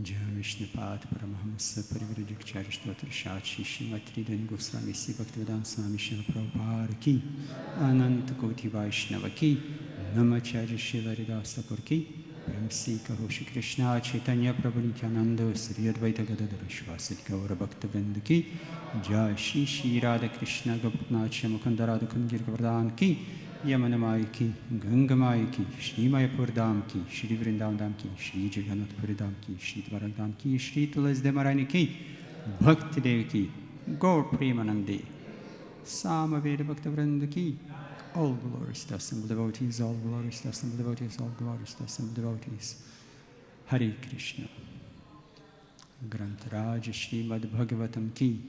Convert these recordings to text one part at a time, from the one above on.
Jai Vishnupad Paramahamsa Parivrajikchari Stotra Shachi Shimatridhan Goswami Si Bhaktivedanta Swami Srila Prabhupada Ki Ananta Koti Vaishnava Ki Namacharya Srila Haridas Thakur Ki Premsi Kaho Shri Krishna Chaitanya Prabhu Nityananda Sri Advaita Gadadhara Shivasati Gaura Bhaktivinoda Ki Jai Shri Shri Radha Krishna Gopnacha Mukunda Radha Kungir Govardhan Ki Yamanamai ki, Gangamai ki, Shri Mayapur Dham ki, Shri Vrindavan Dham ki, Shri Jagannath Puri Dham ki, Shri Dwarak Dham ki, Shri Tulasde Maharani ki, Bhakti Dev ki, Gaur Premanandi, Samaveda Bhakta Vrinda ki, all glories to assembled devotees, all glories to assembled devotees, all glories to assembled devotees. Hare Krishna. Grantaraj Srimad Bhagavatam ki.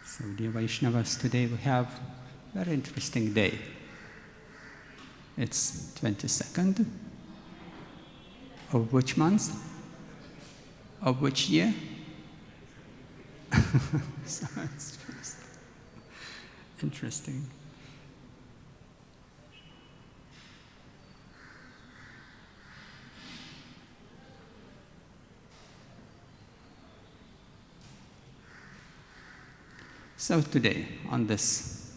So, dear Vaishnavas, today we have a very interesting day. It's 22nd of which month? Of which year? So it's just interesting. So today, on this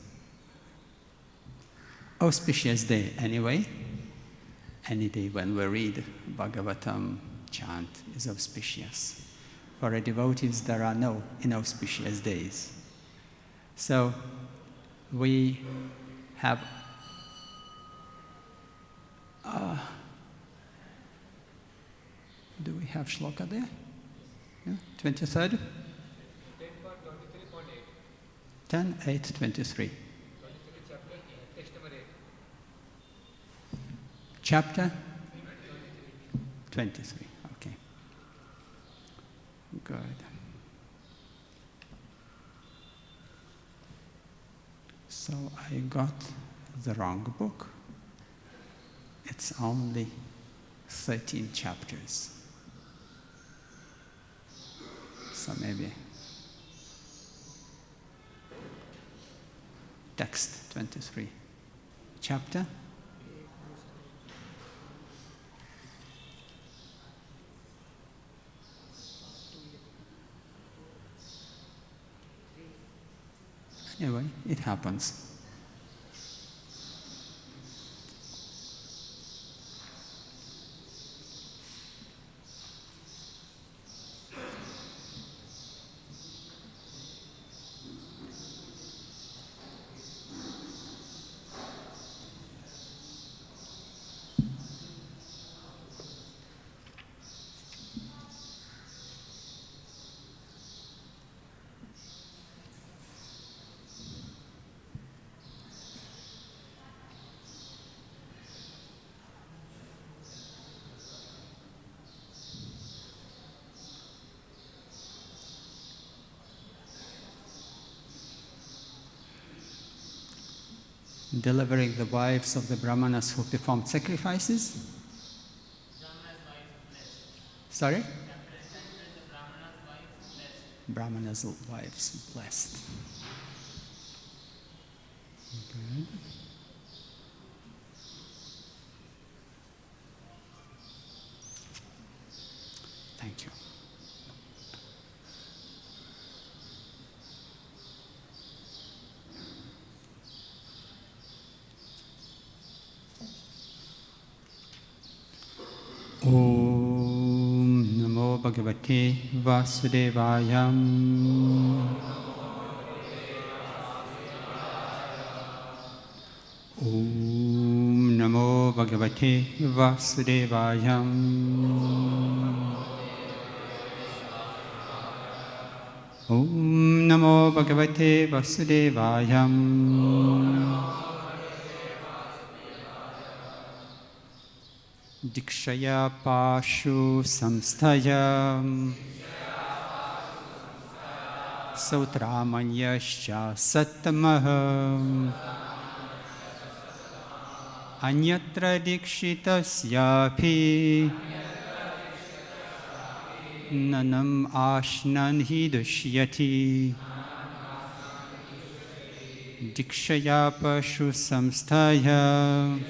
auspicious day anyway, any day when we read Bhagavatam chant is auspicious. For our devotees, there are no inauspicious days. So we have do we have shloka there? Yeah? 23rd? 10, 8, 23. Chapter 23. Okay. Good. So I got the wrong book. It's only 13 chapters. So maybe text 23. Chapter? Anyway, it happens. Delivering the wives of the Brahmanas who performed sacrifices. Sorry? Brahmanas' wives blessed. Good. Thank you. Om Namo Bhagavate Vasudevaya. Om Namo Bhagavate Vasudevaya. Om Namo Bhagavate Vasudevaya. Dikshaya Pashu Samsthaya Sautramanyascha Sattamaha Anyatra Dikshitasyapi Nanam Ashnan hi dushyati Dikshaya Pashu Samsthaya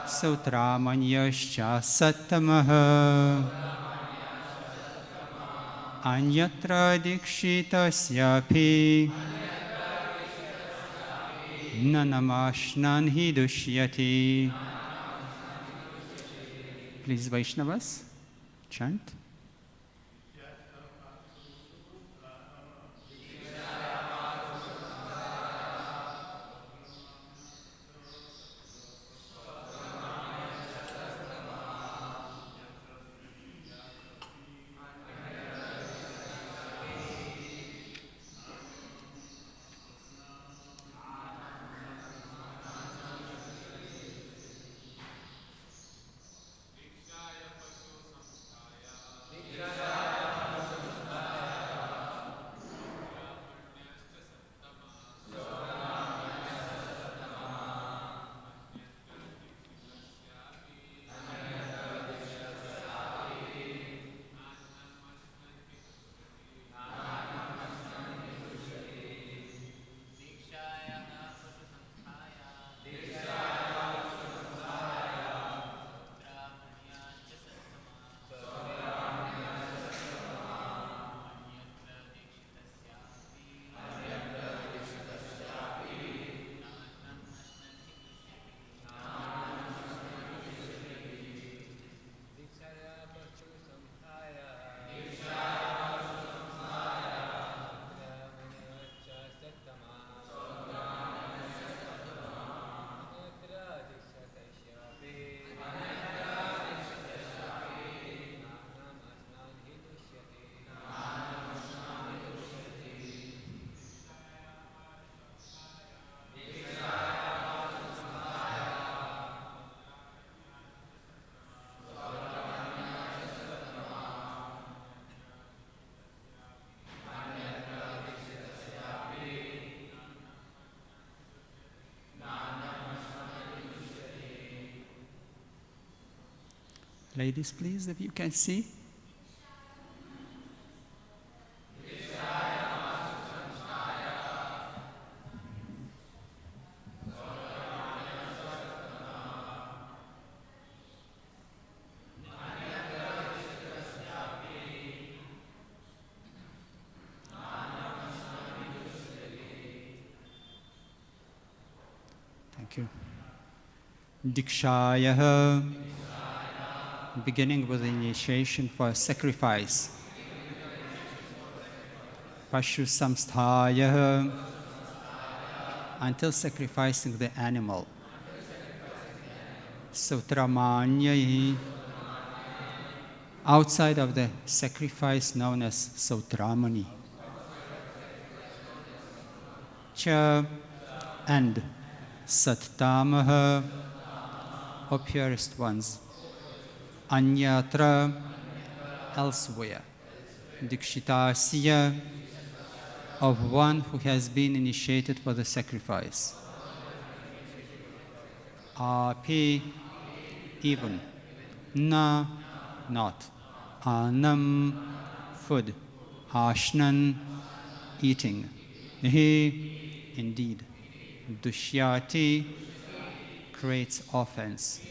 Sautramanyascha Sattamaha Anyatra Dikshitasyapi Nanamashnan hi dushyati. Please, Vaishnavas, chant. Ladies, please, if you can see. Thank you. Dikshaya, beginning with initiation for sacrifice. Pashu samsthaya, until sacrificing the animal. Sautramanyai, outside of the sacrifice known as Sautramani. Cha, and Sattamaha, O purest ones. Anyatra, elsewhere. Dikshitasya, of one who has been initiated for the sacrifice. Api, even. Na, not. Anam, food. Ashnan, eating. He, indeed. Dushyati, creates offense.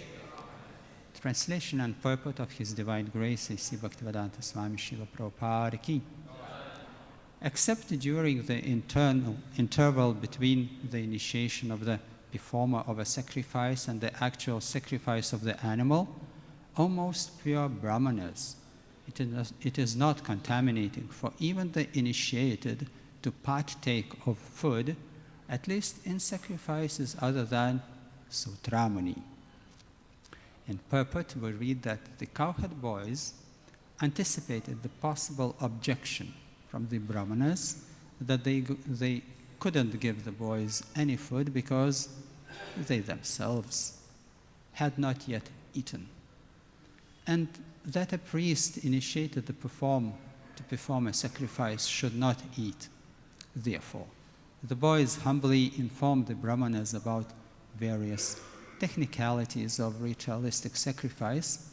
Translation and purport of His Divine Grace, A.C. Bhaktivedanta Swami Srila Prabhupada Ki. Except during the interval between the initiation of the performer of a sacrifice and the actual sacrifice of the animal, almost pure brahmanas, it is not contaminating for even the initiated to partake of food, at least in sacrifices other than Sautramani. In purport, we read that the cowherd boys anticipated the possible objection from the brahmanas that they couldn't give the boys any food because they themselves had not yet eaten, and that a priest initiated to perform to perform a sacrifice should not eat. Therefore, the boys humbly informed the Brahmanas about various technicalities of ritualistic sacrifice,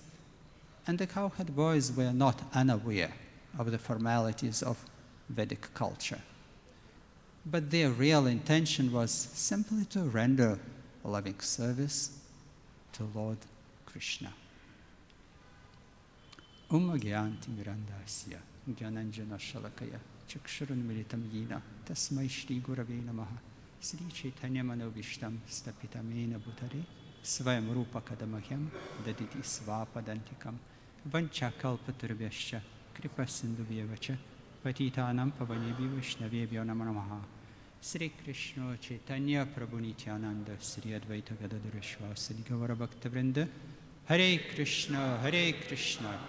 and the cowherd boys were not unaware of the formalities of Vedic culture. But their real intention was simply to render loving service to Lord Krishna. Gyanti Mirandasya, Gyananjana Shalakaya, Chakshurun Militam Yina, Tasmai Shri Gurave Namaha, Sri Chaitanya Manovishtam, Stapitamena Bhutare, Svayam Rupa Kadamahyam, Daditi Svapadantikam, Vanchakalpaturbhyascha, Kripa Sindhuvyevacha, Patitanam Pavanebi Vishnavebhyo Namaha, Sri Krishna Chaitanya Prabhu Nityananda, Sri Advaita Gadadharashva, Sri Gavara Bhakta Vrinda, Hare Krishna,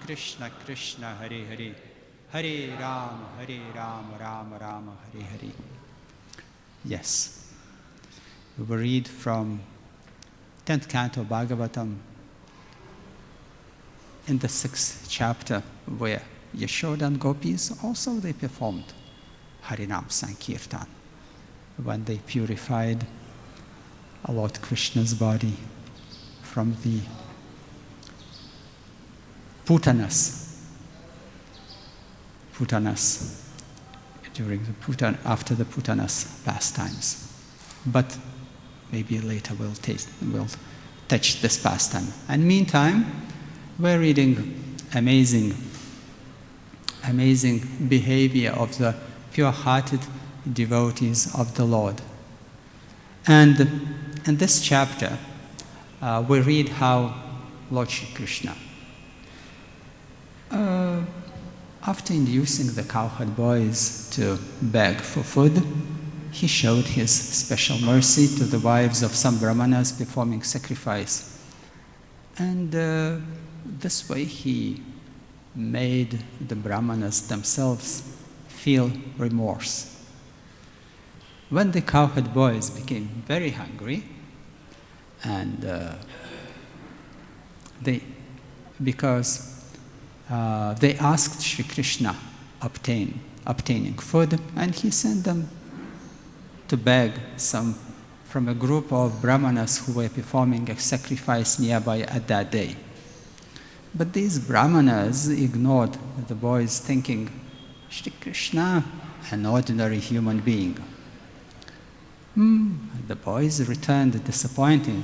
Krishna Krishna, Hare Hare, Hare Rama, Rama Rama, Hare Hare. Yes, we will read from 10th canto Bhagavatam in the 6th chapter, where Yashoda and Gopis also they performed Harinam Sankirtan when they purified Lord Krishna's body from the Putanas during the after the Putanas pastimes. But maybe later we'll touch this pastime. And meantime, we're reading amazing behavior of the pure-hearted devotees of the Lord. And in this chapter, we read how Lord Shri Krishna, after inducing the cowherd boys to beg for food, he showed his special mercy to the wives of some brahmanas performing sacrifice. And this way he made the brahmanas themselves feel remorse. When the cowherd boys became very hungry, and they asked Shri Krishna obtaining food, and he sent them to beg some from a group of brahmanas who were performing a sacrifice nearby at that day. But these brahmanas ignored the boys, thinking, Shri Krishna, an ordinary human being. The boys returned disappointed,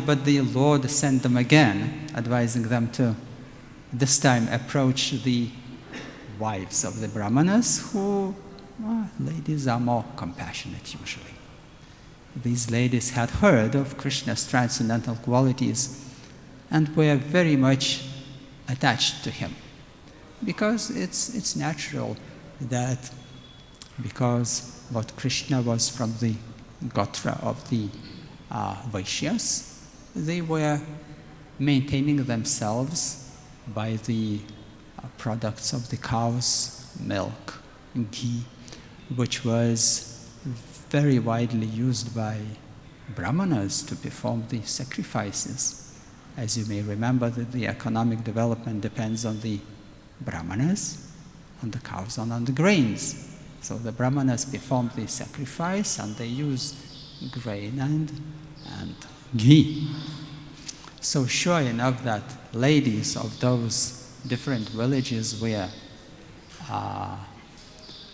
but the Lord sent them again, advising them to this time approach the wives of the brahmanas, who, ladies are more compassionate usually. These ladies had heard of Krishna's transcendental qualities and were very much attached to him. Because it's natural that because Lord Krishna was from the Gotra of the Vaishyas, they were maintaining themselves by the products of the cow's milk, ghee, which was very widely used by brahmanas to perform the sacrifices. As you may remember, that the economic development depends on the brahmanas, on the cows, and on the grains. So the brahmanas perform the sacrifice and they use grain and ghee. So sure enough that ladies of those different villages were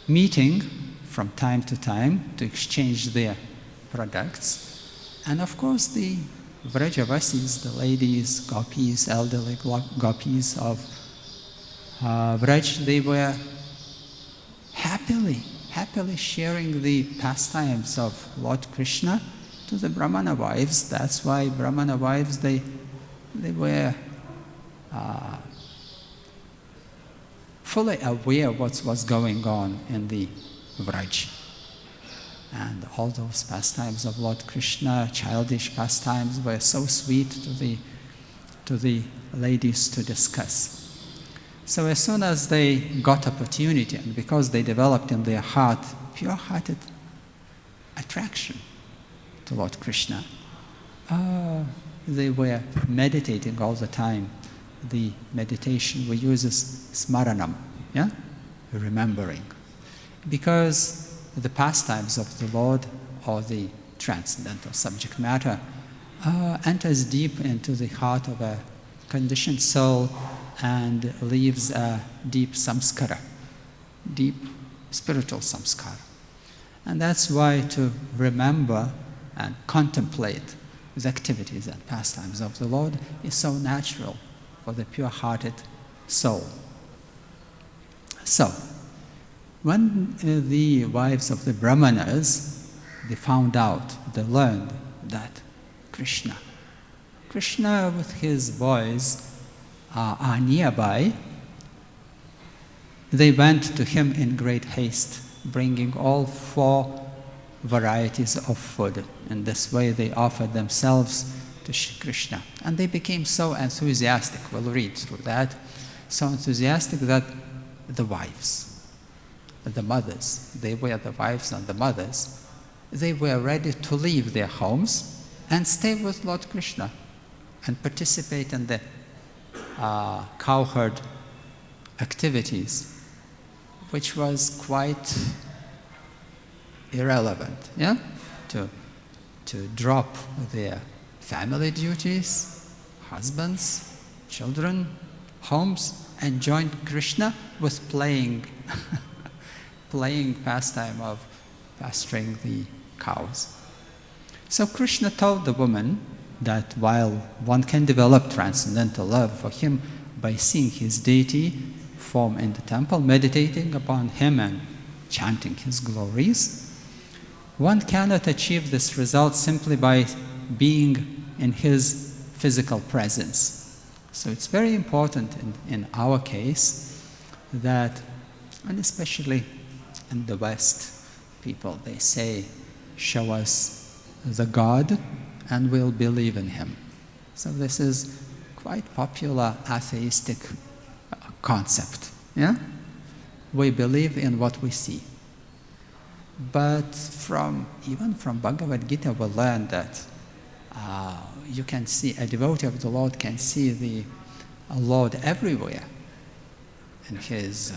meeting from time to time to exchange their products. And of course the Vrajavasis, the ladies, gopis, elderly gopis of Vraj, they were happily sharing the pastimes of Lord Krishna to the Brahmana wives. That's why Brahmana wives, they were fully aware of what was going on in the Vraj. And all those pastimes of Lord Krishna, childish pastimes, were so sweet to the ladies to discuss. So as soon as they got opportunity, and because they developed in their heart pure-hearted attraction to Lord Krishna, they were meditating all the time. The meditation we use is smaranam, yeah? Remembering. Because the pastimes of the Lord, or the transcendental subject matter, enters deep into the heart of a conditioned soul and leaves a deep samskara, deep spiritual samskara. And that's why to remember and contemplate the activities and pastimes of the Lord is so natural for the pure-hearted soul. So, when the wives of the Brahmanas, they found out, they learned that Krishna with his boys are nearby, they went to him in great haste, bringing all 4 varieties of food. In this way they offered themselves to Shri Krishna. And they became so enthusiastic, we'll read through that, so enthusiastic that the wives, the mothers, they were the wives and the mothers, they were ready to leave their homes and stay with Lord Krishna and participate in the cowherd activities, which was quite irrelevant, yeah? To drop their family duties, husbands, children, homes, and join Krishna with playing pastime of pasturing the cows. So Krishna told the woman that while one can develop transcendental love for him by seeing his deity form in the temple, meditating upon him and chanting his glories, one cannot achieve this result simply by being in his physical presence. So it's very important in our case that, and especially in the West, people, they say, show us the God and we'll believe in him. So this is quite popular atheistic concept, yeah? We believe in what we see. But even from Bhagavad Gita, we learn that you can see, a devotee of the Lord can see the Lord everywhere in his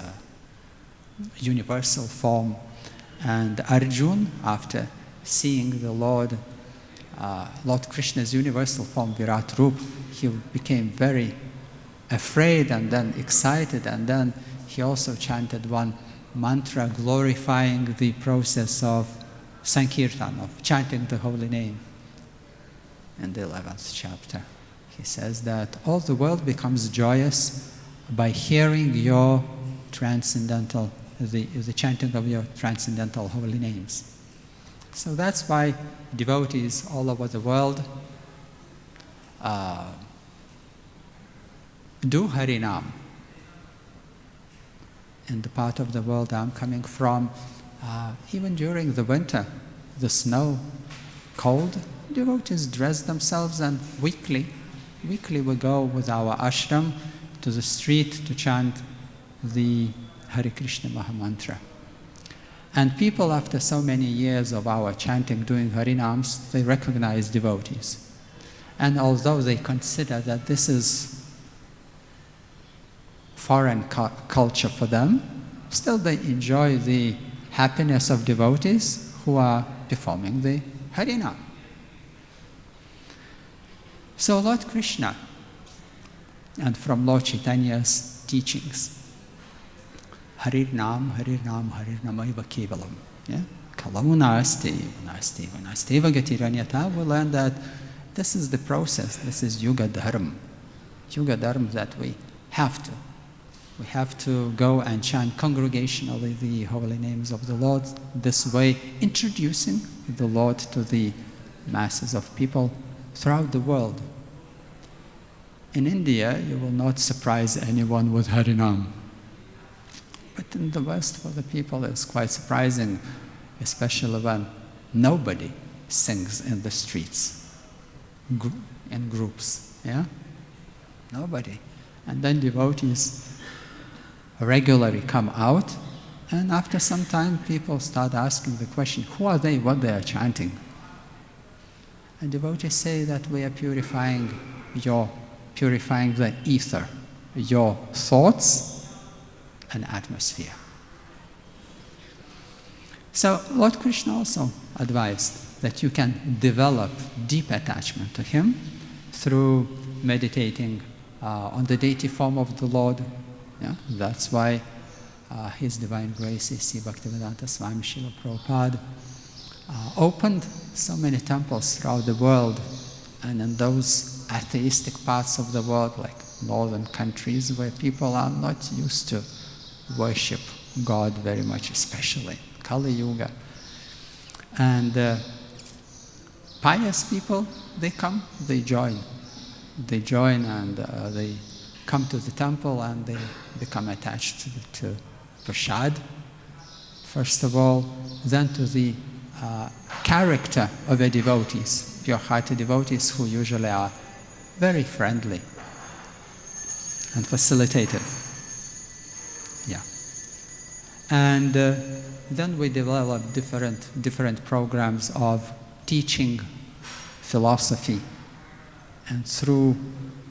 universal form. And Arjuna, after seeing the Lord Krishna's universal form, Virat Rup, he became very afraid and then excited, and then he also chanted one mantra glorifying the process of Sankirtan, of chanting the holy name. In the 11th chapter, he says that all the world becomes joyous by hearing your transcendental, the chanting of your transcendental holy names. So that's why devotees all over the world do Harinam. In the part of the world I'm coming from, even during the winter, the snow, cold, devotees dress themselves, and weekly we go with our ashram to the street to chant the Hare Krishna Mahamantra. And people, after so many years of our chanting, doing Harinams, they recognize devotees. And although they consider that this is foreign culture for them, still they enjoy the happiness of devotees who are performing the Harinam. So Lord Krishna, and from Lord Chaitanya's teachings, Harinam, Harinam, Harinamaiva Kevalam. Yeah? Kalamuna asti, unasti, unasteva gatiranyata. We learn that this is the process, this is Yuga Dharma. Yuga Dharma that we have to. We have to go and chant congregationally the holy names of the Lord, this way introducing the Lord to the masses of people throughout the world. In India, you will not surprise anyone with Harinam. But in the West, for the people, it's quite surprising, especially when nobody sings in the streets, in groups, yeah? Nobody. And then devotees regularly come out, and after some time, people start asking the question, who are they, what they are chanting? And devotees say that we are purifying the ether, your thoughts an atmosphere. So Lord Krishna also advised that you can develop deep attachment to him through meditating on the deity form of the Lord. Yeah? That's why His Divine Grace, A.C. Bhaktivedanta Swami Srila Prabhupada, opened so many temples throughout the world, and in those atheistic parts of the world, like northern countries where people are not used to worship God very much, especially Kali Yuga. And pious people, they come, they join. They join and they come to the temple and they become attached to prasad, first of all, then to the character of the devotees, pure-hearted devotees who usually are very friendly and facilitative. Yeah. And then we develop different programs of teaching philosophy, and through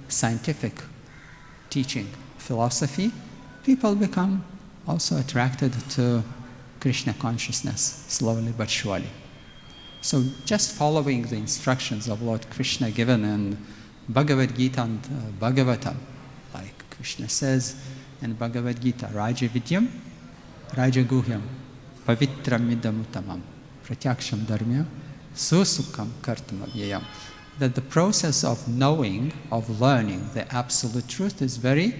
scientific teaching philosophy, people become also attracted to Krishna consciousness, slowly but surely. So just following the instructions of Lord Krishna given in Bhagavad Gita and Bhagavatam, like Krishna says in Bhagavad Gita, Raja Vidyam, Raja Guhyam, Pavitram Midam Pratyaksham Dharmya, Susukham Kartam Avyayam. That the process of knowing, of learning the absolute truth is very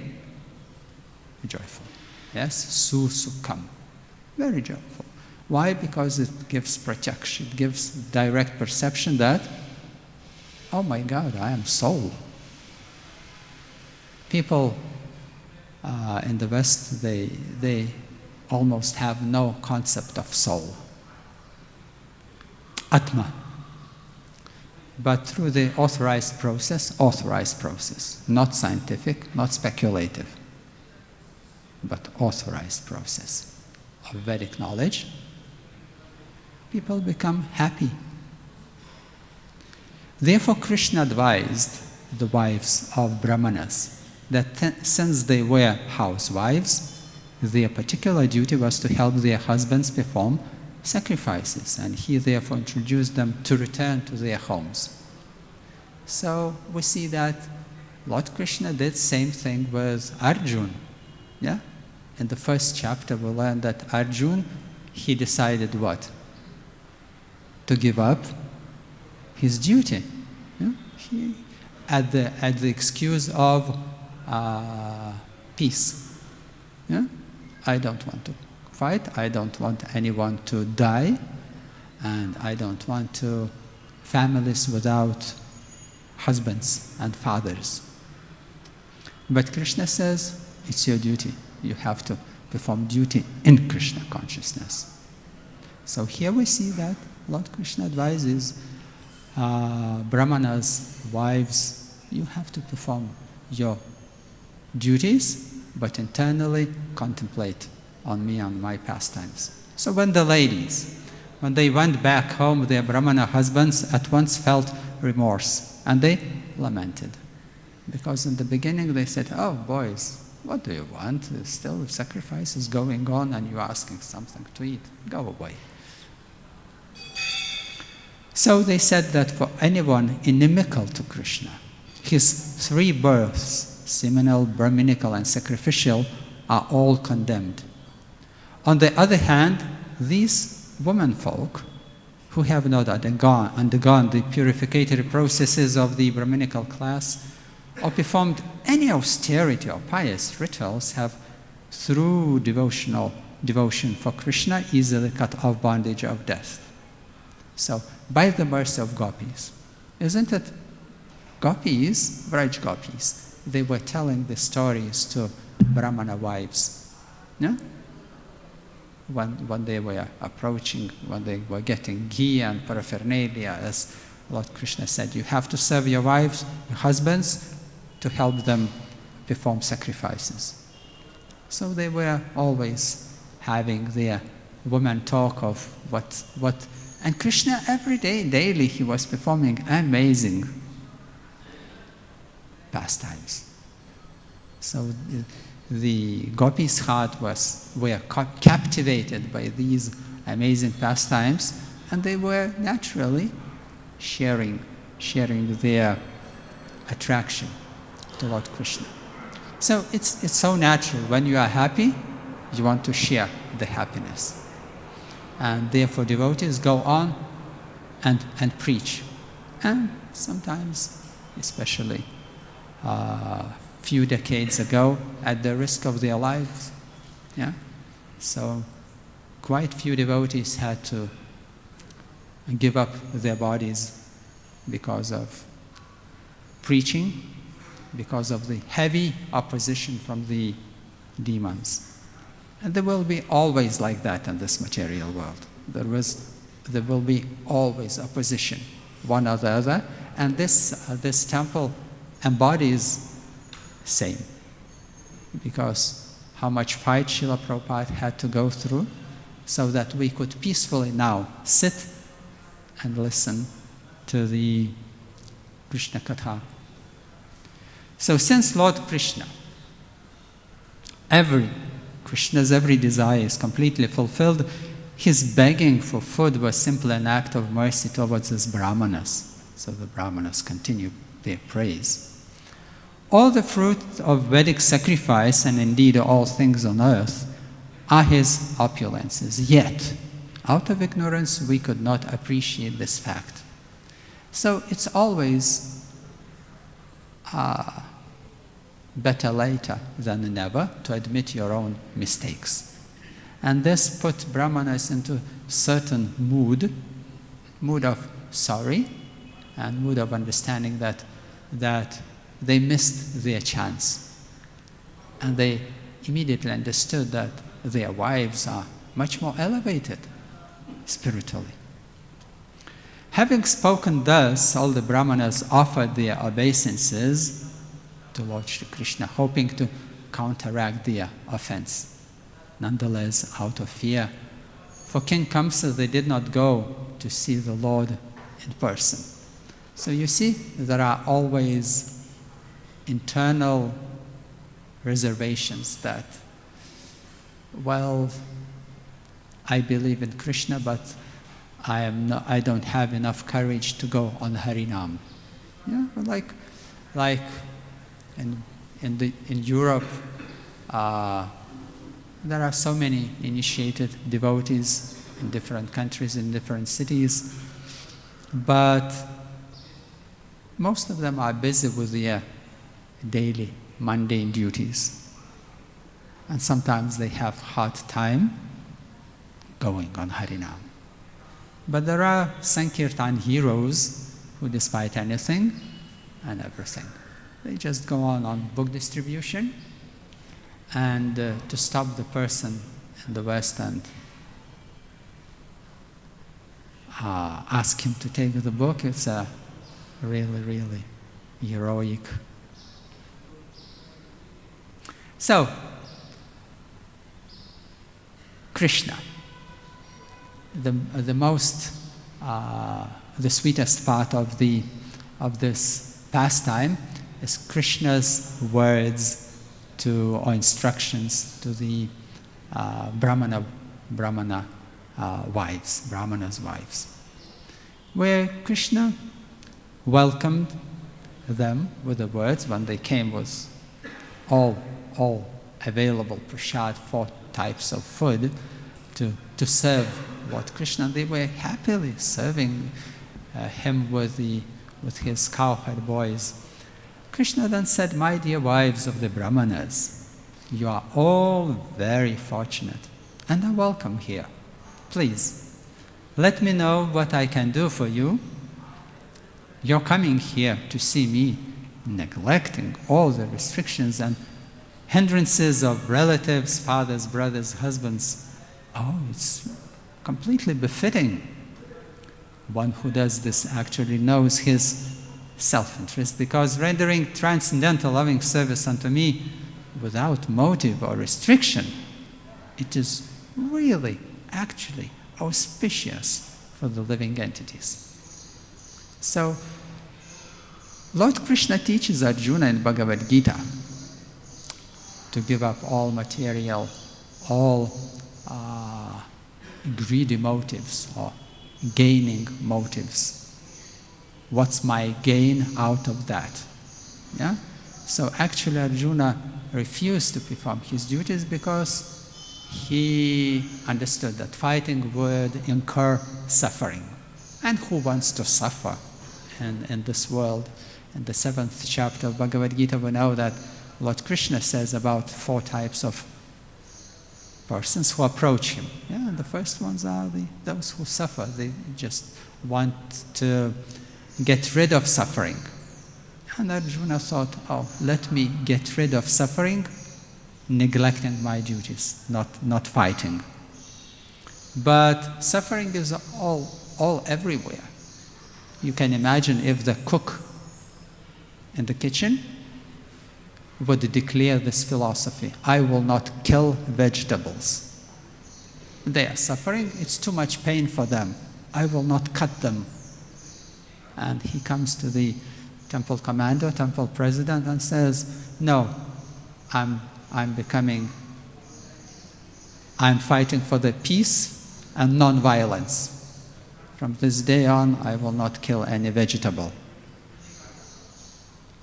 joyful. Yes, Susukham. Very joyful. Why? Because it gives protection, it gives direct perception that, oh my God, I am soul. People in the West, they almost have no concept of soul. Atma. But through the authorized process, not scientific, not speculative, but authorized process of Vedic knowledge, people become happy. Therefore, Krishna advised the wives of Brahmanas that since they were housewives, their particular duty was to help their husbands perform sacrifices, and he therefore introduced them to return to their homes. So we see that Lord Krishna did same thing with Arjuna. Yeah? In the first chapter we learned that Arjuna, he decided what? To give up his duty. Yeah? He, at the excuse of peace. Yeah? I don't want to fight, I don't want anyone to die, and I don't want to families without husbands and fathers. But Krishna says, it's your duty. You have to perform duty in Krishna consciousness. So here we see that Lord Krishna advises Brahmanas, wives, you have to perform your duties, but internally contemplate on me, on my pastimes. So when the ladies, when they went back home, their Brahmana husbands at once felt remorse, and they lamented. Because in the beginning they said, oh boys, what do you want? There's still sacrifices going on and you're asking something to eat. Go away. So they said that for anyone inimical to Krishna, his three births, seminal, brahminical, and sacrificial, are all condemned. On the other hand, these womenfolk who have not undergone the purificatory processes of the Brahminical class or performed any austerity or pious rituals have, through devotion for Krishna, easily cut off bondage of death. So, by the mercy of gopis, isn't it? Gopis, Vraj gopis, they were telling the stories to Brahmana wives. Yeah? When they were approaching, when they were getting ghee and paraphernalia, as Lord Krishna said, you have to serve your wives, your husbands, to help them perform sacrifices. So they were always having their women talk of what, and Krishna every day, daily, he was performing amazing pastimes. So the gopis' heart were captivated by these amazing pastimes, and they were naturally sharing their attraction to Lord Krishna. So it's so natural. When you are happy, you want to share the happiness. And therefore devotees go on and preach. And sometimes, especially few decades ago, at the risk of their lives, so quite few devotees had to give up their bodies because of preaching, because of the heavy opposition from the demons. And there will be always like that in this material world. There will be always opposition, one or the other, and this temple embodies same. Because how much fight Srila Prabhupada had to go through so that we could peacefully now sit and listen to the Krishna Katha. So since Lord Krishna, Krishna's every desire is completely fulfilled, his begging for food was simply an act of mercy towards his brahmanas. So the brahmanas continue their praise. All the fruit of Vedic sacrifice, and indeed all things on earth, are his opulences. Yet, out of ignorance, we could not appreciate this fact. So it's always better later than never to admit your own mistakes. And this put brahmanas into certain mood of sorry, and mood of understanding that they missed their chance. And they immediately understood that their wives are much more elevated spiritually. Having spoken thus, all the brahmanas offered their obeisances to Lord Shri Krishna, hoping to counteract their offense. Nonetheless, out of fear for King Kamsa, they did not go to see the Lord in person. So you see, there are always internal reservations that, well, I believe in Krishna, but I don't have enough courage to go on Harinam. Yeah, like in Europe, there are so many initiated devotees in different countries, in different cities, but most of them are busy with their daily mundane duties. And sometimes they have hard time going on Harinam. But there are Sankirtan heroes who, despite anything and everything, they just go on book distribution, and to stop the person in the West and ask him to take the book, it's a really, really heroic. So, Krishna, the sweetest part of this pastime is Krishna's words or instructions to the Brahmana's wives, where Krishna welcomed them with the words when they came with all available prasad, 4 types of food to serve Lord Krishna. They were happily serving him with his cowherd boys. Krishna then said, "My dear wives of the Brahmanas, you are all very fortunate and are welcome here. Please, let me know what I can do for you. You're coming here to see me neglecting all the restrictions and hindrances of relatives, fathers, brothers, husbands. Oh, it's completely befitting. One who does this actually knows his self-interest, because rendering transcendental loving service unto me without motive or restriction, it is really, actually auspicious for the living entities." So, Lord Krishna teaches Arjuna in Bhagavad Gita to give up all material, all greedy motives or gaining motives. What's my gain out of that? Yeah? So actually Arjuna refused to perform his duties because he understood that fighting would incur suffering. And who wants to suffer in this world? In the 7th chapter of Bhagavad Gita, we know that Lord Krishna says about 4 types of persons who approach him. Yeah, and the first ones are those who suffer. They just want to get rid of suffering. And Arjuna thought, oh, let me get rid of suffering, neglecting my duties, not fighting. But suffering is all everywhere. You can imagine if the cook in the kitchen would declare this philosophy: I will not kill vegetables. They are suffering, it's too much pain for them. I will not cut them. And he comes to the temple commander, temple president, and says, no, I'm fighting for the peace and non-violence. From this day on, I will not kill any vegetable.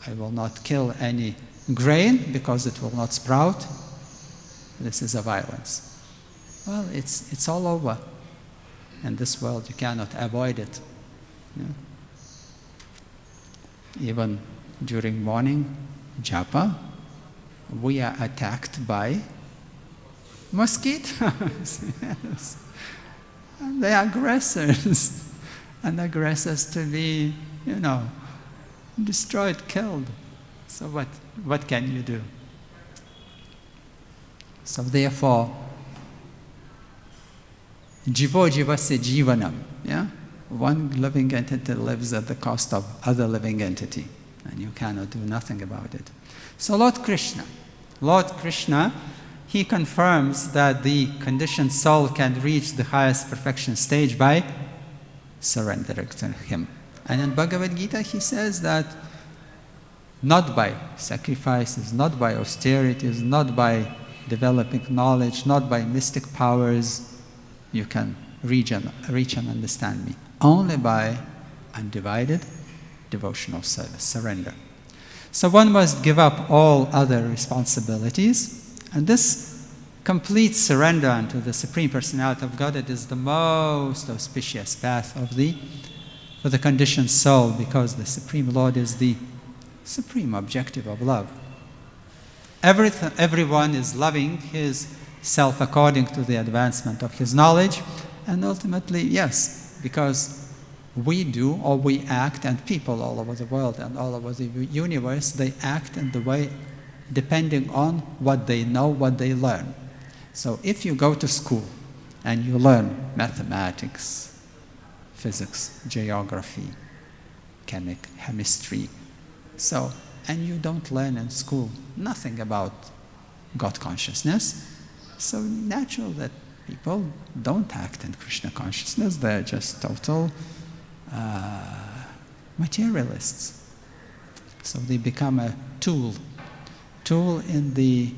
I will not kill any grain because it will not sprout. This is a violence. Well, it's all over. In this world, you cannot avoid it. Yeah? Even during morning japa, we are attacked by mosquitoes. Yes. And they are aggressors. And aggressors to be, destroyed, killed. So what can you do? So therefore, jivo jivasya jivanam. Yeah? One living entity lives at the cost of other living entity, and you cannot do nothing about it. So Lord Krishna, he confirms that the conditioned soul can reach the highest perfection stage by surrendering to him. And in Bhagavad Gita he says that not by sacrifices, not by austerities, not by developing knowledge, not by mystic powers, you can reach and understand me. Only by undivided devotional service, surrender. So one must give up all other responsibilities, and this complete surrender unto the Supreme Personality of Godhead is the most auspicious path for the conditioned soul, because the Supreme Lord is the supreme objective of love. Everyone is loving his self according to the advancement of his knowledge, and ultimately, yes, because we do or we act, and people all over the world and all over the universe, they act in the way depending on what they know, what they learn. So if you go to school and you learn mathematics, physics, geography, chemistry, and you don't learn in school nothing about God consciousness, so natural that people don't act in Krishna consciousness. They're just total materialists. So they become a tool in the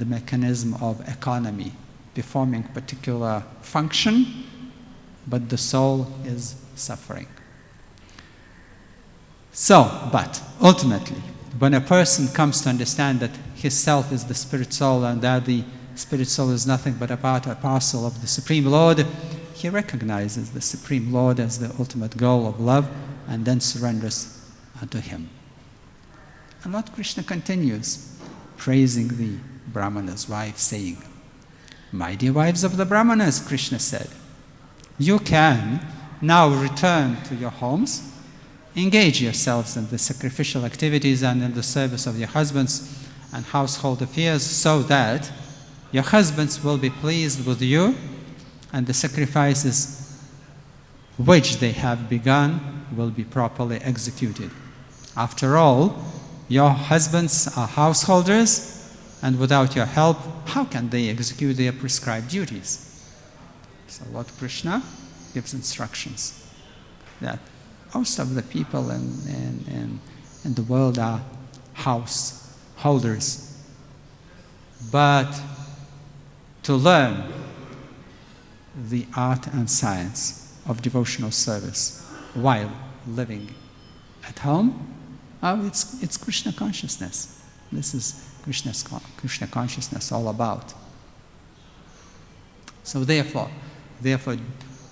mechanism of economy, performing particular function, but the soul is suffering. So, but ultimately, when a person comes to understand that his self is the spirit soul and that the spirit soul is nothing but a part or parcel of the Supreme Lord, he recognizes the Supreme Lord as the ultimate goal of love and then surrenders unto him. And Lord Krishna continues praising the Brahmana's wife, saying, "My dear wives of the Brahmanas," Krishna said, "you can now return to your homes, engage yourselves in the sacrificial activities and in the service of your husbands and household affairs, so that your husbands will be pleased with you, and the sacrifices which they have begun will be properly executed. After all, your husbands are householders, and without your help, how can they execute their prescribed duties?" So Lord Krishna gives instructions that most of the people in the world are householders. but to learn the art and science of devotional service while living at home, it's Krishna consciousness. This is Krishna consciousness all about. So therefore,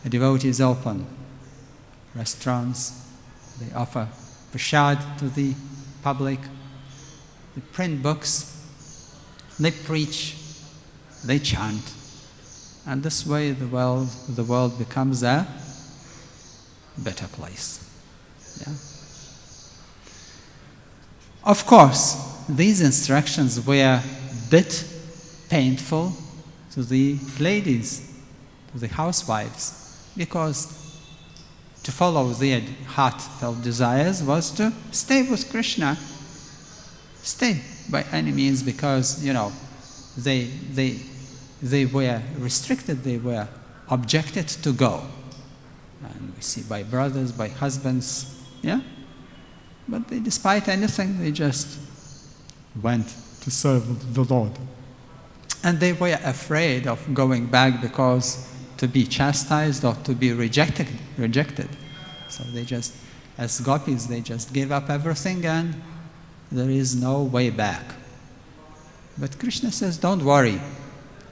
devotees open restaurants, they offer prasad to the public, they print books, they preach, they chant, and this way the world becomes a better place. Yeah? Of course, these instructions were a bit painful to the ladies, to the housewives, because to follow their heartfelt desires was to stay with Krishna, stay by any means, because they were restricted, they were objected to go. And we see by brothers, by husbands, yeah? But despite anything, they just went to serve the Lord. And they were afraid of going back because to be chastised or to be rejected. So they just, as gopis, they just gave up everything and there is no way back. But Krishna says, don't worry,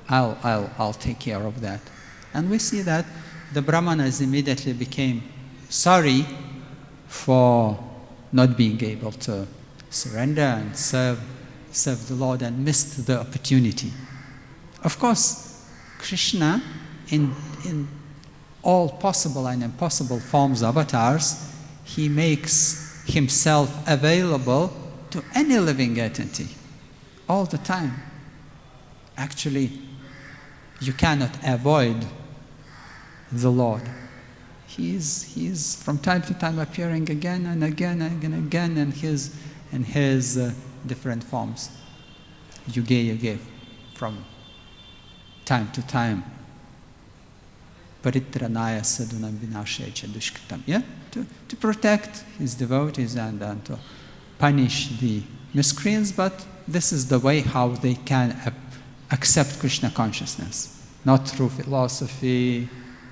I'll take care of that. And we see that the brahmanas immediately became sorry for not being able to surrender and serve the Lord and missed the opportunity. Of course, Krishna, in all possible and impossible forms of avatars, he makes himself available to any living entity all the time. Actually, you cannot avoid the Lord. He is from time to time appearing again and again and again in his different forms. Yuge from time to time. Paritranaya sadhunam vinashaya cha dushkritam. Yeah? To protect his devotees and to punish the miscreants, but this is the way how they can accept Krishna consciousness. Not through philosophy,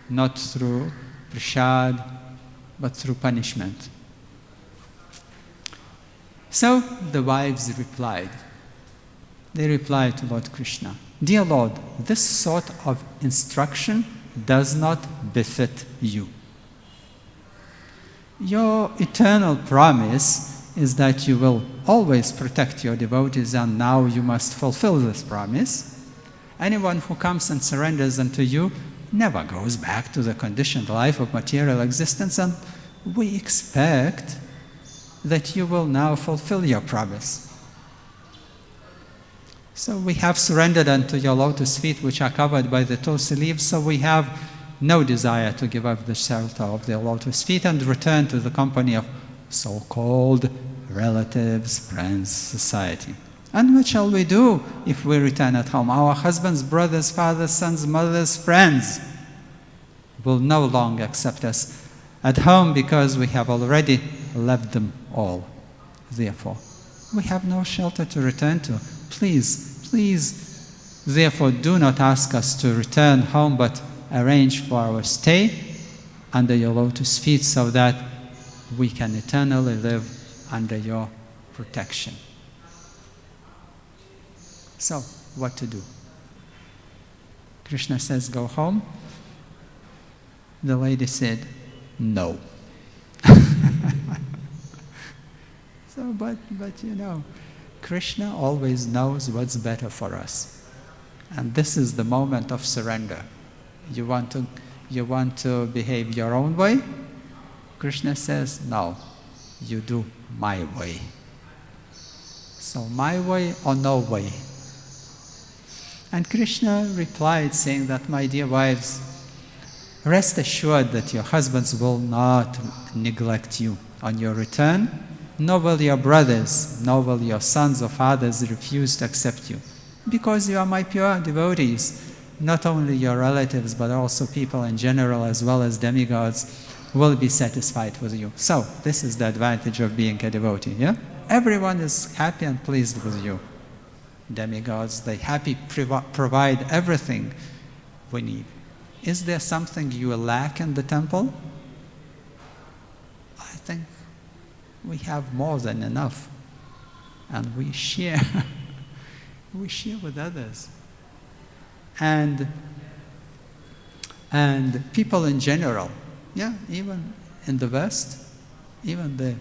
not through prasad, but through punishment. So the wives replied. They replied to Lord Krishna, "Dear Lord, this sort of instruction does not befit you. Your eternal promise is that you will always protect your devotees, and now you must fulfill this promise. Anyone who comes and surrenders unto you never goes back to the conditioned life of material existence, and we expect that you will now fulfill your promise. So we have surrendered unto your lotus feet, which are covered by the tulsi leaves, so we have no desire to give up the shelter of the lotus feet and return to the company of so-called relatives, friends, society. And what shall we do if we return at home? Our husbands, brothers, fathers, sons, mothers, friends will no longer accept us at home because we have already left them all. Therefore, we have no shelter to return to. Please, therefore, do not ask us to return home, but arrange for our stay under your lotus feet so that we can eternally live under your protection." So, what to do? Krishna says, "Go home." The lady said, "No." So, but Krishna always knows what's better for us. And this is the moment of surrender. You want to behave your own way? Krishna says, "No, you do my way." So my way or no way? And Krishna replied saying that, "My dear wives, rest assured that your husbands will not neglect you on your return, nor will your brothers, nor will your sons or fathers refuse to accept you, because you are my pure devotees. Not only your relatives, but also people in general, as well as demigods, will be satisfied with you." So, this is the advantage of being a devotee, yeah? Everyone is happy and pleased with you. demigods, they provide everything we need. Is there something you lack in the temple? I think we have more than enough. And we share. We share with others. And people in general, even in the West, even the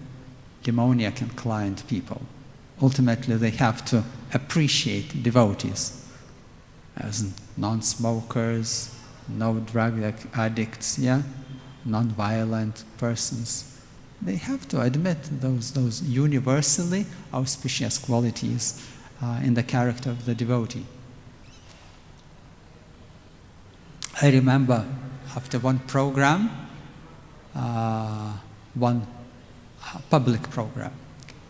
demoniac inclined people, ultimately they have to appreciate devotees as non-smokers, no drug addicts, non-violent persons. They have to admit those universally auspicious qualities in the character of the devotee. I remember after one program, one public program,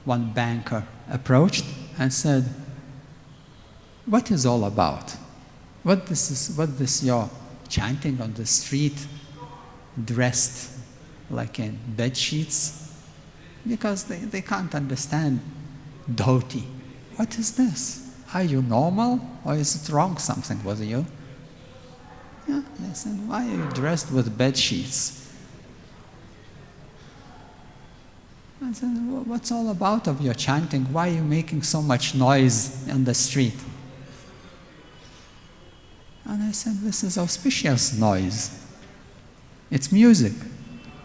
one banker approached and said, "What is all about? What this you're chanting on the street, dressed like in bed sheets?" Because they can't understand dhoti. What is this? Are you normal, or is it wrong something with you? They said, "Why are you dressed with bed sheets?" I said, "What's all about of your chanting? Why are you making so much noise in the street?" And I said, "This is auspicious noise. It's music.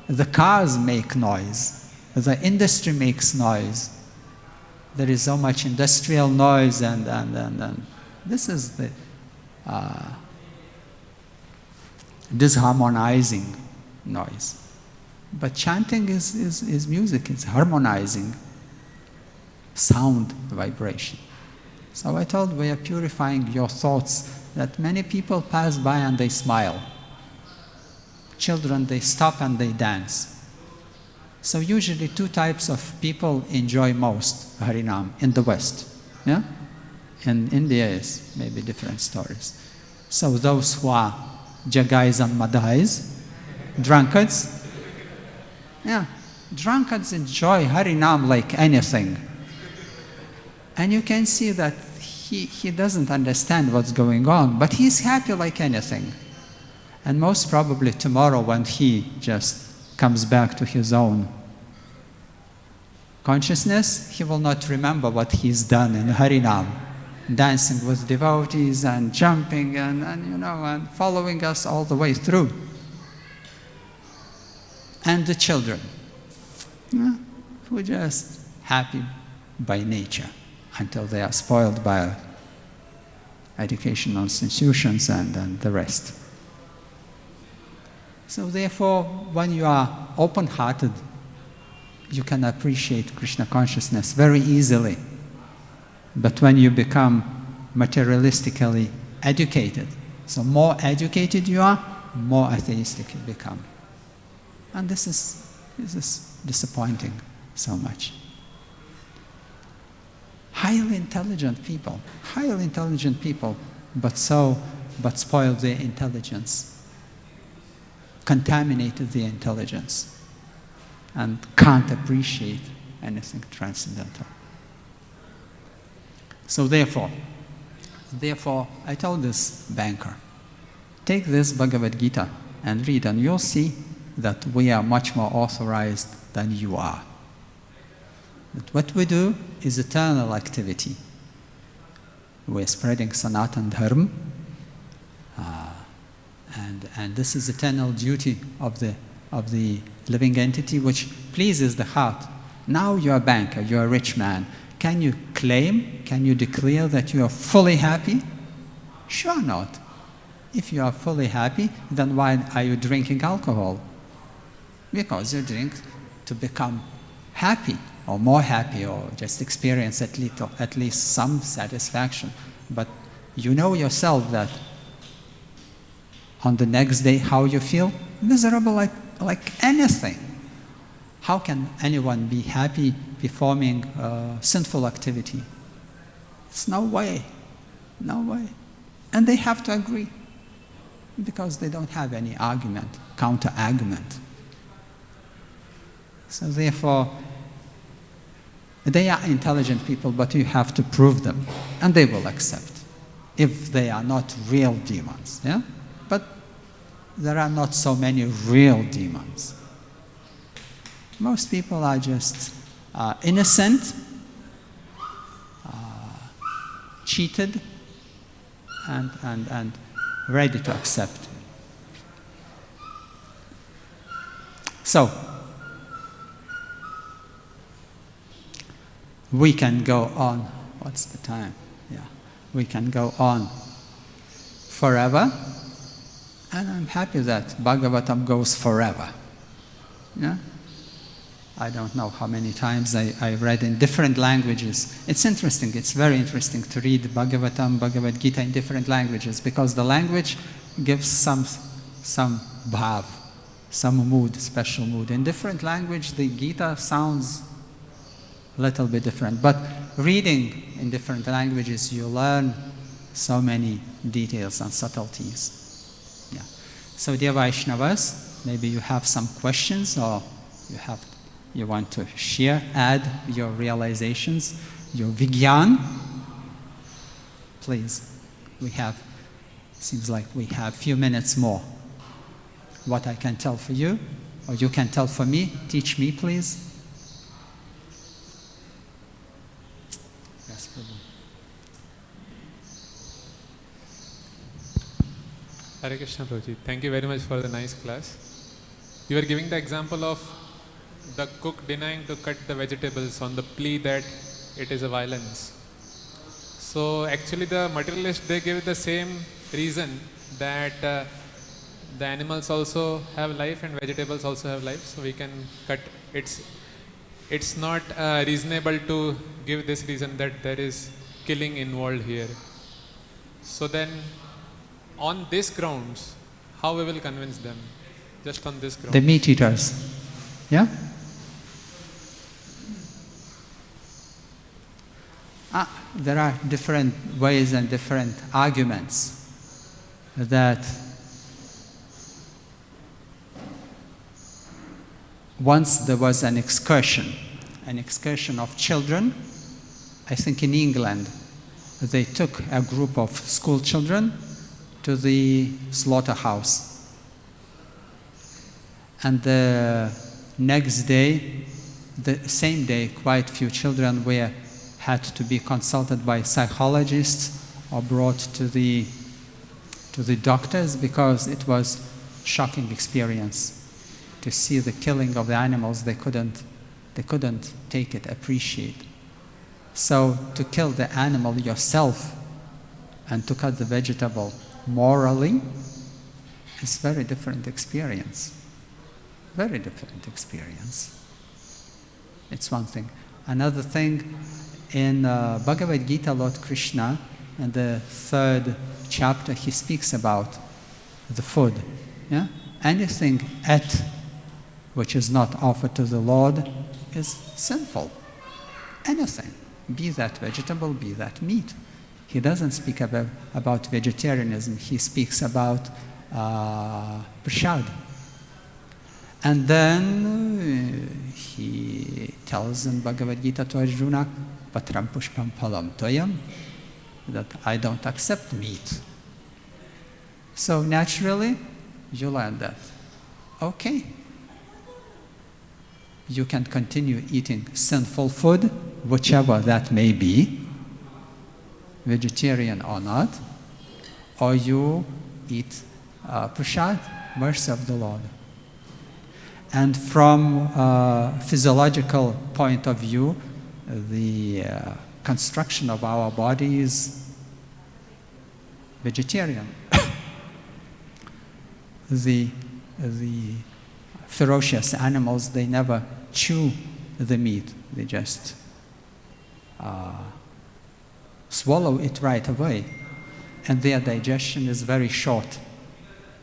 The cars make noise. The industry makes noise. There is so much industrial noise and this is the disharmonizing noise. But chanting is music, it's harmonizing sound vibration. So I told, we are purifying your thoughts, that many people pass by and they smile. Children, they stop and they dance. So usually two types of people enjoy most Harinam in the West. In India is maybe different stories. So those who are jagais and madais, drunkards, drunkards enjoy Harinam like anything. And you can see that he doesn't understand what's going on, but he's happy like anything. And most probably tomorrow when he just comes back to his own consciousness, he will not remember what he's done in Harinam, dancing with devotees and jumping and following us all the way through. And the children, who are just happy by nature until they are spoiled by educational institutions and the rest. So therefore, when you are open-hearted, you can appreciate Krishna consciousness very easily. But when you become materialistically educated, so more educated you are, more atheistic you become. And this is disappointing so much. Highly intelligent people, but spoiled their intelligence, contaminated their intelligence, and can't appreciate anything transcendental. So therefore, I told this banker, take this Bhagavad Gita and read, and you'll see that we are much more authorized than you are. That what we do is eternal activity. We're spreading Sanatan Dharma, and this is eternal duty of the living entity which pleases the heart. Now you're a banker, you're a rich man. Can you claim, can you declare that you are fully happy? Sure not. If you are fully happy, then why are you drinking alcohol? Because you drink to become happy, or more happy, or just experience at least some satisfaction. But you know yourself that on the next day how you feel? Miserable like anything. How can anyone be happy performing sinful activity? It's no way. And they have to agree, because they don't have any argument, counter-argument. So therefore, They are intelligent people, but you have to prove them, and they will accept, if they are not real demons. Yeah? But there are not so many real demons. Most people are just innocent, cheated, and ready to accept. So, we can go on. What's the time? Yeah. We can go on forever. And I'm happy that Bhagavatam goes forever. Yeah? I don't know how many times I read in different languages. It's interesting. It's very interesting to read Bhagavatam, Bhagavad Gita in different languages, because the language gives some bhav, some mood, special mood. In different language, the Gita sounds a little bit different. But reading in different languages, you learn so many details and subtleties. Yeah. So, dear Vaishnavas, maybe you have some questions, or you want to share, add your realizations, your vigyan. Please, seems like we have a few minutes more. What I can tell for you, or you can tell for me, teach me, please. Yes, Prabhu. Hare Krishna, Prabhuji. Thank you very much for the nice class. You were giving the example of the cook denying to cut the vegetables on the plea that it is a violence. So actually the materialists, they give the same reason that the animals also have life and vegetables also have life, so we can cut. It's not reasonable to give this reason that there is killing involved here. So then on these grounds, how we will convince them? Just on this ground. The meat eaters. Yeah? There are different ways and different arguments that once there was an excursion of children, I think in England. They took a group of school children to the slaughterhouse. And the next day, the same day, quite few children had to be consulted by psychologists or brought to the doctors, because it was shocking experience to see the killing of the animals. They couldn't take it, appreciate. So to kill the animal yourself and to cut the vegetable morally is very different experience. Very different experience. It's one thing. Another thing, in Bhagavad Gita, Lord Krishna, in the 3rd chapter, he speaks about the food. Yeah? Anything which is not offered to the Lord is sinful. Anything, be that vegetable, be that meat. He doesn't speak about vegetarianism, he speaks about prasad. And then he tells in Bhagavad Gita to Arjuna, Patram pushpam phalam toyam, that I don't accept meat. So naturally, you learn that. Okay, you can continue eating sinful food, whichever that may be, vegetarian or not, or you eat prasad, mercy of the Lord. And from a physiological point of view, the construction of our body is vegetarian. The ferocious animals, they never chew the meat. They just swallow it right away. And their digestion is very short.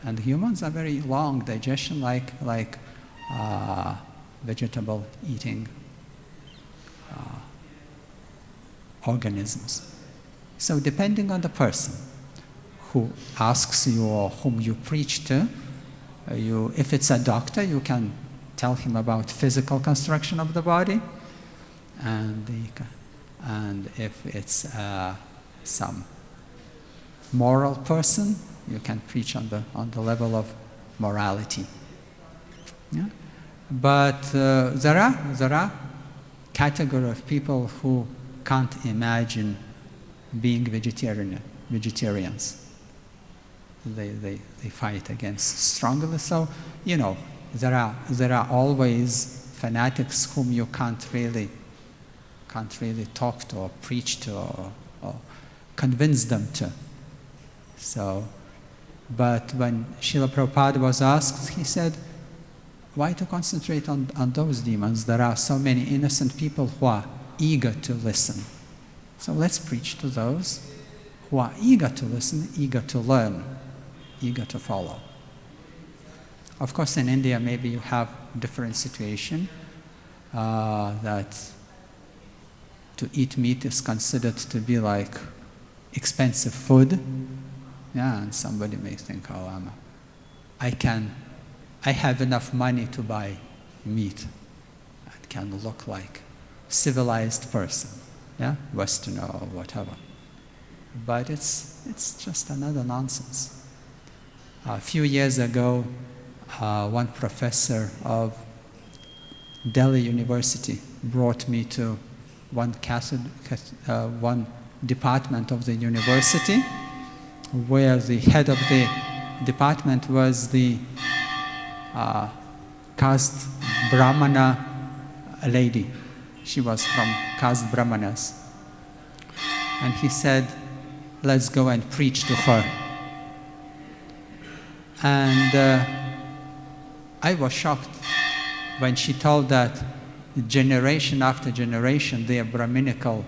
And humans are very long digestion, like vegetable eating organisms. So depending on the person who asks you or whom you preach to, if it's a doctor, you can tell him about physical construction of the body. and if it's some moral person, you can preach on the level of morality. Yeah? But there are category of people who can't imagine being vegetarians. They fight against strongly. So there are always fanatics whom you can't really talk to or preach to or convince them to. So, but when Srila Prabhupada was asked, he said, why to concentrate on those demons? There are so many innocent people who are eager to listen. So let's preach to those who are eager to listen, eager to learn, eager to follow. Of course, in India, maybe you have different situation that to eat meat is considered to be like expensive food. Yeah, and somebody may think, oh, I have enough money to buy meat. It can look like civilized person, yeah, Western or whatever. But it's just another nonsense. A few years ago, one professor of Delhi University brought me to one department of the university, where the head of the department was the caste Brahmana lady. She was from caste Brahmanas. And he said, let's go and preach to her. And I was shocked when she told that generation after generation, their Brahminical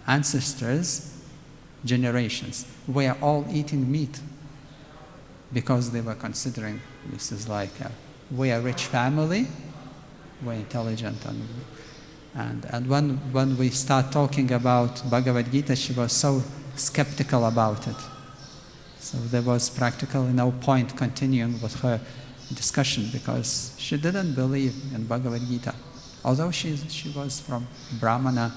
ancestors, generations, were all eating meat because they were considering this is like we're a rich family, we're intelligent, and when we start talking about Bhagavad Gita, she was so skeptical about it. So there was practically no point continuing with her discussion because she didn't believe in Bhagavad Gita. Although she was from Brahmana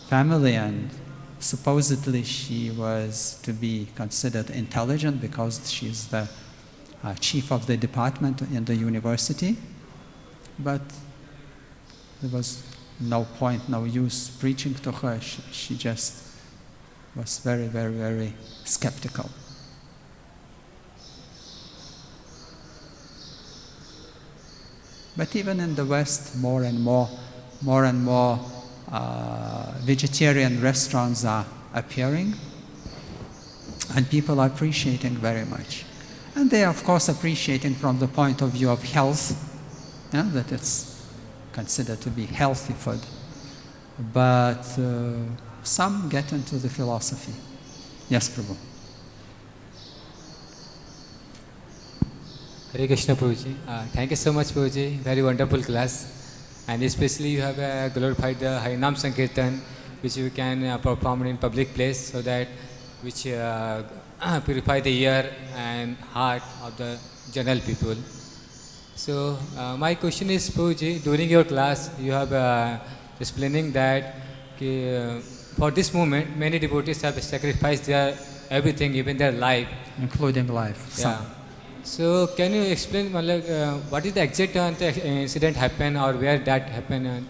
family and supposedly she was to be considered intelligent because she's the chief of the department in the university. But there was no point, no use preaching to her. She just was very, very, very skeptical. But even in the West, more and more vegetarian restaurants are appearing, and people are appreciating very much. And they are, of course, appreciating from the point of view of health, yeah, that it's considered to be healthy food. But some get into the philosophy. Yes, Prabhu. Hare Krishna, Prabhuji. Thank you so much, Prabhuji. Very wonderful class. And especially you have glorified the Harinam Sankirtan, which you can perform in public place, so that which purify the ear and heart of the general people. So my question is, Prabhuji, during your class you have explaining that for this moment many devotees have sacrificed their everything, even their life. Including life. Yeah. So can you explain what is the exact incident happened or where that happened, and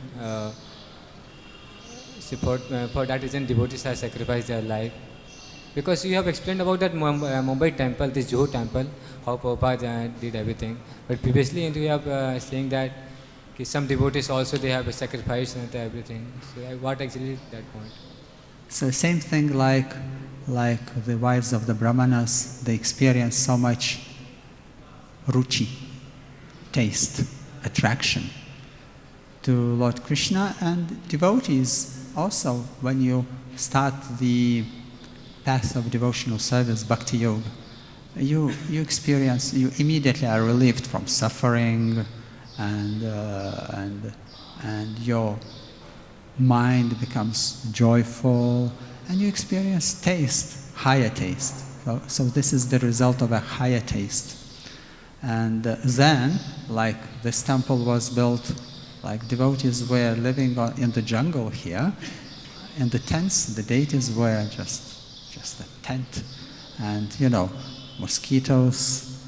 for that reason devotees have sacrificed their life? Because you have explained about that Mumbai temple, this Juhu temple, how Prabhupada did everything. But previously you have saying that some devotees also they have sacrificed and everything. So what actually is that point? So same thing like the wives of the Brahmanas, they experience so much ruchi, taste, attraction to Lord Krishna, and devotees also, when you start the path of devotional service, bhakti yoga, you immediately are relieved from suffering, and your mind becomes joyful, and you experience taste, higher taste. So this is the result of a higher taste. And then, like this temple was built Like devotees were living in the jungle here, and the tents, the deities were just a tent, and mosquitoes,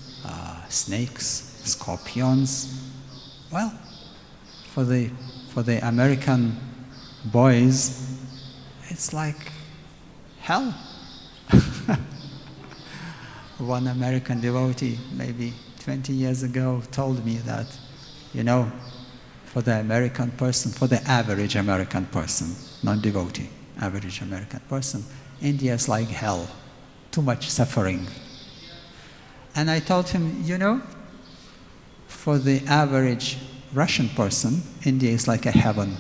snakes, scorpions. Well, for the American boys, it's like hell. One American devotee, maybe 20 years ago, told me that, for the American person, for the average American person, not devotee, average American person, India is like hell, too much suffering. And I told him, for the average Russian person, India is like a heaven.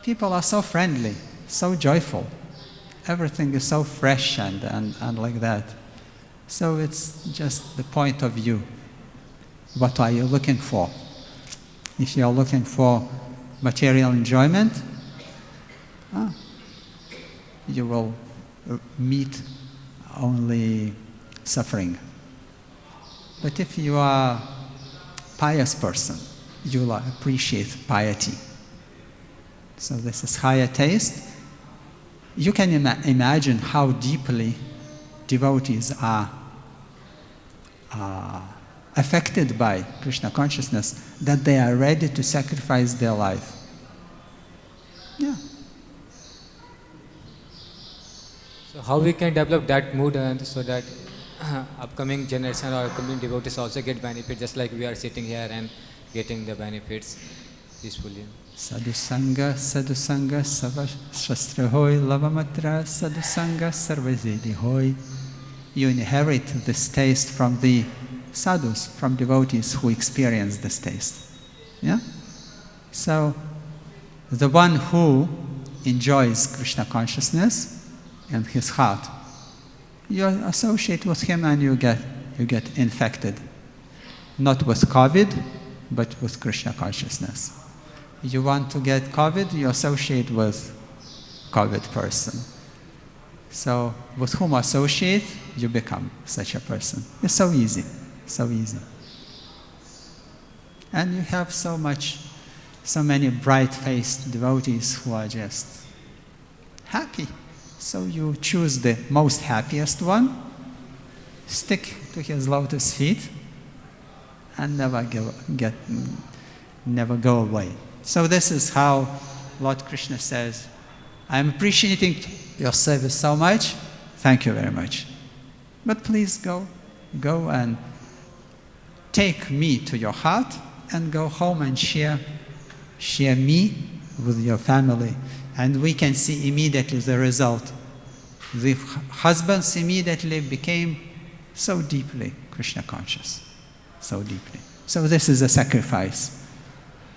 People are so friendly, so joyful. Everything is so fresh and like that. So it's just the point of view. What are you looking for? If you are looking for material enjoyment, you will meet only suffering. But if you are a pious person, you will appreciate piety. So this is higher taste. You can imagine how deeply devotees are affected by Krishna consciousness, that they are ready to sacrifice their life. Yeah. So how we can develop that mood so that upcoming generation or upcoming devotees also get benefit, just like we are sitting here and getting the benefits peacefully. Sadhusanga, sadhusanga, sava shastra hoy, lavamatra, sadhusanga, sarvazedi hoy. You inherit this taste from the sadhus, from devotees who experience this taste. Yeah? So, the one who enjoys Krishna consciousness in his heart, you associate with him and you get infected. Not with COVID, but with Krishna consciousness. You want to get COVID, you associate with COVID person. So, with whom associate, you become such a person. It's so easy, so easy. And you have so many bright-faced devotees who are just happy. So you choose the most happiest one, stick to his lotus feet, and never go away. So this is how Lord Krishna says, I'm appreciating your service so much, thank you very much. But please go and take me to your heart and go home and share me with your family. And we can see immediately the result. The husbands immediately became so deeply Krishna conscious, so deeply. So this is a sacrifice.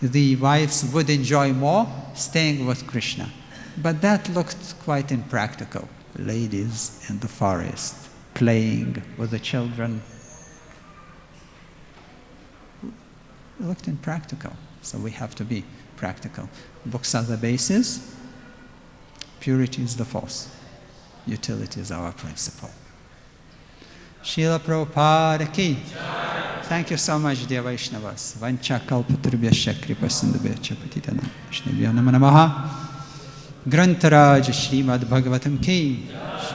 The wives would enjoy more staying with Krishna. But that looked quite impractical. Ladies in the forest, playing with the children. It looked impractical. So we have to be practical. Books are the basis. Purity is the force. Utility is our principle. Srila Prabhupada ki. Thank you so much, dear Vaishnavas. Vancha kalpatrubhyasya kripasindubhya patitanam Vaishnavya namo namaha. Grantaraj Srimad Bhagavatam ki.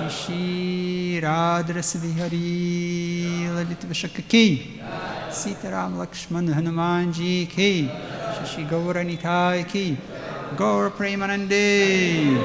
Shri Radharasa Vihari Lalit Vishaka ki. Sitaram Lakshman Hanuman ji ki. Shri Gaura Nitai ki. Gaura Premanande.